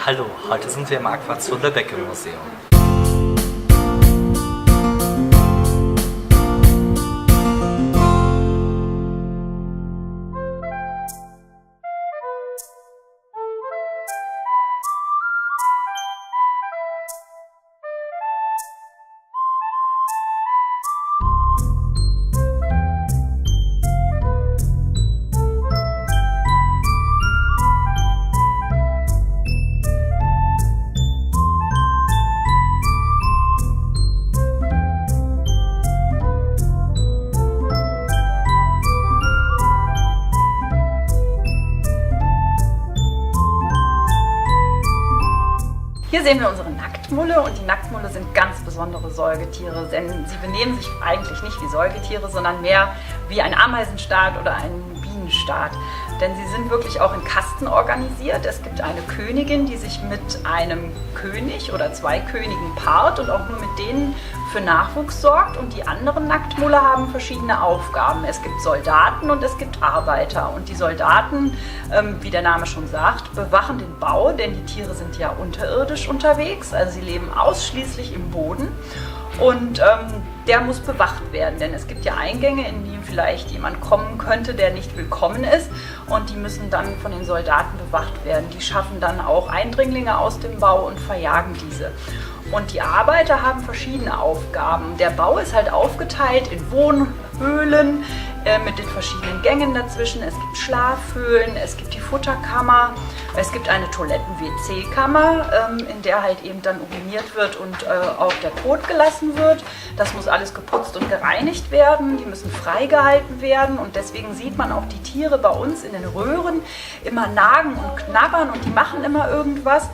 Hallo, heute sind wir im Aquazoo Lübbecke Museum. Hier sehen wir unsere Nacktmulle und die Nacktmulle sind ganz besondere Säugetiere, denn sie benehmen sich eigentlich nicht wie Säugetiere, sondern mehr wie ein Ameisenstaat oder ein Bienenstaat. Denn sie sind wirklich auch in Kasten organisiert. Es gibt eine Königin, die sich mit einem König oder zwei Königen paart und auch nur mit denen für Nachwuchs sorgt. Und die anderen Nacktmulle haben verschiedene Aufgaben. Es gibt Soldaten und es gibt Arbeiter. Und die Soldaten, wie der Name schon sagt, bewachen den Bau, denn die Tiere sind ja unterirdisch unterwegs. Also sie leben ausschließlich im Boden. Und der muss bewacht werden, denn es gibt ja Eingänge, in die vielleicht jemand kommen könnte, der nicht willkommen ist, und die müssen dann von den Soldaten bewacht werden. Die schaffen dann auch Eindringlinge aus dem Bau und verjagen diese. Und die Arbeiter haben verschiedene Aufgaben. Der Bau ist halt aufgeteilt in Wohnhöhlen mit den verschiedenen Gängen dazwischen. Es gibt Schlafhöhlen, es gibt die Futterkammer, es gibt eine Toiletten-WC-Kammer, in der halt eben dann uriniert wird und auch der Kot gelassen wird. Das muss alles geputzt und gereinigt werden, die müssen freigehalten werden, und deswegen sieht man auch die Tiere bei uns in den Röhren immer nagen und knabbern und die machen immer irgendwas.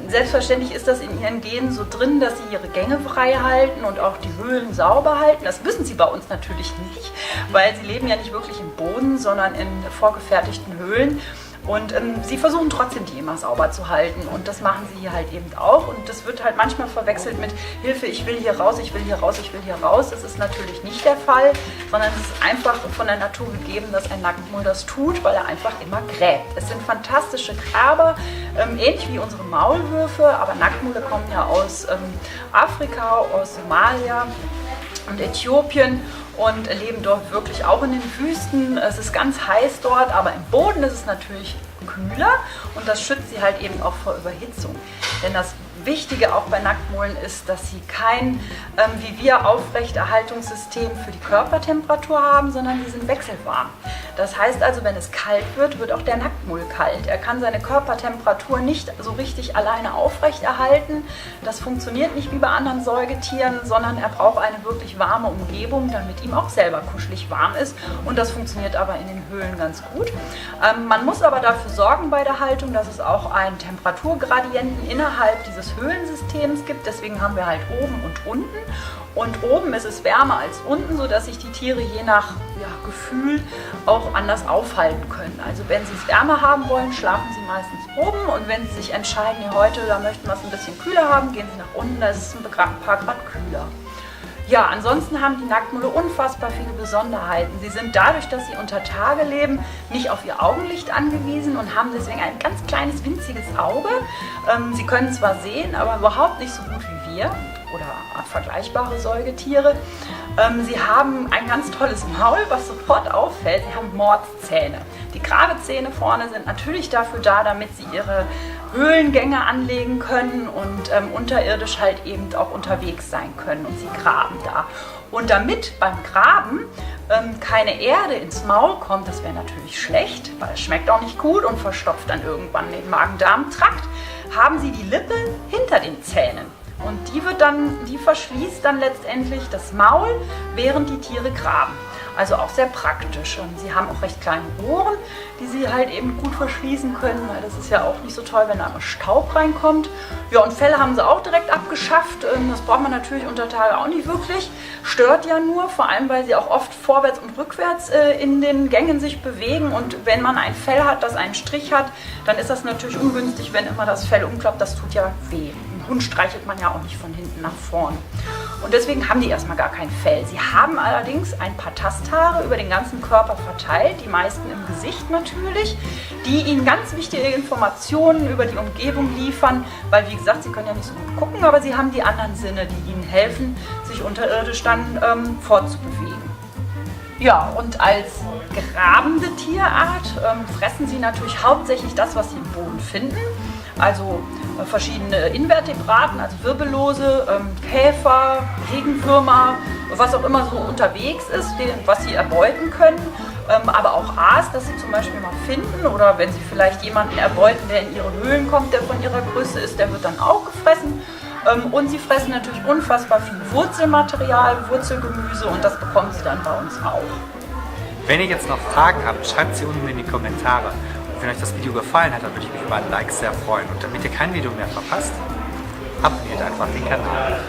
Selbstverständlich ist das in ihren Genen so drin, dass sie ihre Gänge frei halten und auch die Höhlen sauber halten. Das wissen sie bei uns natürlich nicht, weil sie leben ja nicht wirklich im Boden, sondern in vorgefertigten Höhlen. Und sie versuchen trotzdem, die immer sauber zu halten, und das machen sie hier halt eben auch, und das wird halt manchmal verwechselt mit Hilfe, ich will hier raus, ich will hier raus, ich will hier raus. Das ist natürlich nicht der Fall, sondern es ist einfach von der Natur gegeben, dass ein Nacktmull das tut, weil er einfach immer gräbt. Es sind fantastische Graber, ähnlich wie unsere Maulwürfe, aber Nacktmulle kommen ja aus Afrika, aus Somalia und Äthiopien und leben dort wirklich auch in den Wüsten. Es ist ganz heiß dort, aber im Boden ist es natürlich kühler, und das schützt sie halt eben auch vor Überhitzung. Denn das Wichtige auch bei Nacktmullen ist, dass sie kein, wie wir, Aufrechterhaltungssystem für die Körpertemperatur haben, sondern die sind wechselwarm. Das heißt also, wenn es kalt wird, wird auch der Nacktmull kalt. Er kann seine Körpertemperatur nicht so richtig alleine aufrechterhalten. Das funktioniert nicht wie bei anderen Säugetieren, sondern er braucht eine wirklich warme Umgebung, damit ihm auch selber kuschelig warm ist. Und das funktioniert aber in den Höhlen ganz gut. Man muss aber dafür sorgen bei der Haltung, dass es auch einen Temperaturgradienten innerhalb dieses Höhlensystems gibt. Deswegen haben wir halt oben und unten. Und oben ist es wärmer als unten, sodass sich die Tiere je nach Gefühl auch anders aufhalten können. Also wenn sie es wärmer haben wollen, schlafen sie meistens oben, und wenn sie sich entscheiden, hier heute, da möchten wir es ein bisschen kühler haben, gehen sie nach unten, da ist es ein paar Grad kühler. Ja, ansonsten haben die Nacktmulle unfassbar viele Besonderheiten. Sie sind dadurch, dass sie unter Tage leben, nicht auf ihr Augenlicht angewiesen und haben deswegen ein ganz kleines, winziges Auge. Sie können zwar sehen, aber überhaupt nicht so gut wie wir oder vergleichbare Säugetiere. Sie haben ein ganz tolles Maul, was sofort auffällt. Sie haben Mordszähne. Die Grabezähne vorne sind natürlich dafür da, damit sie ihre Höhlengänge anlegen können und unterirdisch halt eben auch unterwegs sein können, und sie graben da. Und damit beim Graben keine Erde ins Maul kommt, das wäre natürlich schlecht, weil es schmeckt auch nicht gut und verstopft dann irgendwann den Magen-Darm-Trakt, haben sie die Lippe hinter den Zähnen. Und die verschließt dann letztendlich das Maul, während die Tiere graben. Also auch sehr praktisch. Und sie haben auch recht kleine Ohren, die sie halt eben gut verschließen können, weil das ist ja auch nicht so toll, wenn da immer Staub reinkommt. Ja, und Felle haben sie auch direkt abgeschafft. Das braucht man natürlich unter Tage auch nicht wirklich. Stört ja nur, vor allem weil sie auch oft vorwärts und rückwärts in den Gängen sich bewegen. Und wenn man ein Fell hat, das einen Strich hat, dann ist das natürlich ungünstig, wenn immer das Fell umklappt. Das tut ja weh. Im Hund streichelt man ja auch nicht von hinten nach vorn. Und deswegen haben die erstmal gar kein Fell. Sie haben allerdings ein paar Tasthaare über den ganzen Körper verteilt, die meisten im Gesicht natürlich, die ihnen ganz wichtige Informationen über die Umgebung liefern, weil wie gesagt, sie können ja nicht so gut gucken, aber sie haben die anderen Sinne, die ihnen helfen, sich unterirdisch dann fortzubewegen. Ja, und als grabende Tierart fressen sie natürlich hauptsächlich das, was sie im Boden finden. Also verschiedene Invertebraten, also Wirbellose, Käfer, Regenwürmer, was auch immer so unterwegs ist, was sie erbeuten können. Aber auch Aas, das sie zum Beispiel mal finden, oder wenn sie vielleicht jemanden erbeuten, der in ihre Höhlen kommt, der von ihrer Größe ist, der wird dann auch gefressen. Und sie fressen natürlich unfassbar viel Wurzelmaterial, Wurzelgemüse, und das bekommen sie dann bei uns auch. Wenn ihr jetzt noch Fragen habt, schreibt sie unten in die Kommentare. Und wenn euch das Video gefallen hat, dann würde ich mich über ein Like sehr freuen. Und damit ihr kein Video mehr verpasst, abonniert einfach den Kanal.